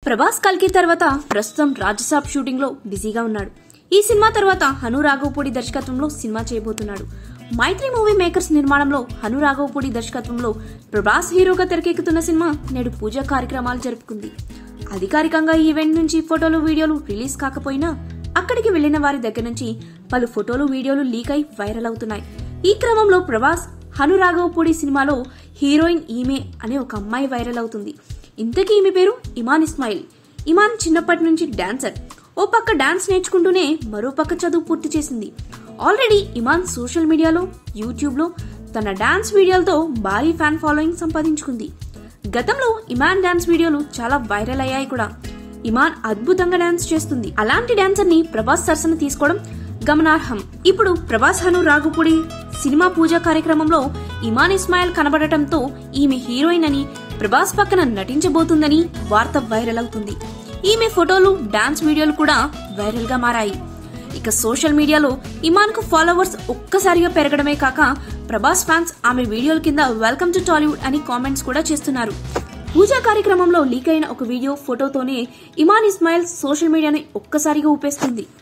ప్రభాస్ కల్కి తర్వాత ప్రస్తుతం రాజసాబ్ షూటింగ్ లో బిజీగా ఉన్నాడు. ఈ సినిమా తర్వాత హను రాఘవపూడి దర్శకత్వంలో సినిమా చేయబోతున్నాడు. మైత్రి మూవీ మేకర్స్ నిర్మాణంలో హను రాఘవపూడి దర్శకత్వంలో ప్రభాస్ హీరోగా తెరకెక్కుతున్న సినిమా నేడు పూజా కార్యక్రమాలు జరుపుకుంది. అధికారికంగా ఈ ఈవెంట్ నుంచి ఫోటోలు వీడియోలు రిలీజ్ కాకపోయినా అక్కడికి వెళ్లిన వారి దగ్గర నుంచి పలు ఫోటోలు వీడియోలు లీక్ అయి వైరల్ అవుతున్నాయి. ఈ క్రమంలో ప్రభాస్ హను రాఘవపూడి సినిమాలో హీరోయిన్ ఈమె అనే ఒక అమ్మాయి వైరల్ అవుతుంది. ఇంతకీ ఈమె పేరు ఇమాన్ ఇస్మాయిల్. ఇమాన్ చిన్నప్పటి నుంచి డాన్సర్. ఓ పక్క డాన్స్ నేర్చుకుంటూనే మరో పక్క చదువు పూర్తి చేసింది. ఆల్రెడీ ఇమాన్ సోషల్ మీడియాలో, యూట్యూబ్ లో తన డాన్స్ వీడియోలతో భారీ ఫ్యాన్ ఫాలోయింగ్ సంపాదించుకుంది. గతంలో ఇమాన్ డాన్స్ వీడియోలు చాలా వైరల్ అయ్యాయి కూడా. ఇమాన్ అద్భుతంగా డాన్స్ చేస్తుంది. అలాంటి డాన్సర్ ని ప్రభాస్ సరసన తీసుకోవడం గమనార్హం. ఇప్పుడు ప్రభాస్ హను రాఘవపూడి సినిమా పూజా కార్యక్రమంలో ఇమాన్ ఇస్మాయిల్ కనబడటంతో ఈమె హీరోయిన్ అని, ప్రభాస్ పక్కన నటించబోతుందని వార్త వైరల్ అవుతుంది. ఈమె ఫోటోలు, డాన్స్ వీడియోలు కూడా వైరల్ గా మారాయి. ఇక సోషల్ మీడియాలో ఇమాన్ కు ఫాలోవర్స్ ఒక్కసారిగా పెరగడమే కాక ప్రభాస్ ఫ్యాన్స్ ఆమె వీడియోల కింద వెల్కమ్ టు టాలీవుడ్ అని కామెంట్స్ కూడా చేస్తున్నారు. పూజా కార్యక్రమంలో లీక్ అయిన ఒక వీడియో, ఫోటోతోనే ఇమాన్ ఇస్మాయిల్ సోషల్ మీడియాని ఒక్కసారిగా ఊపేస్తుంది.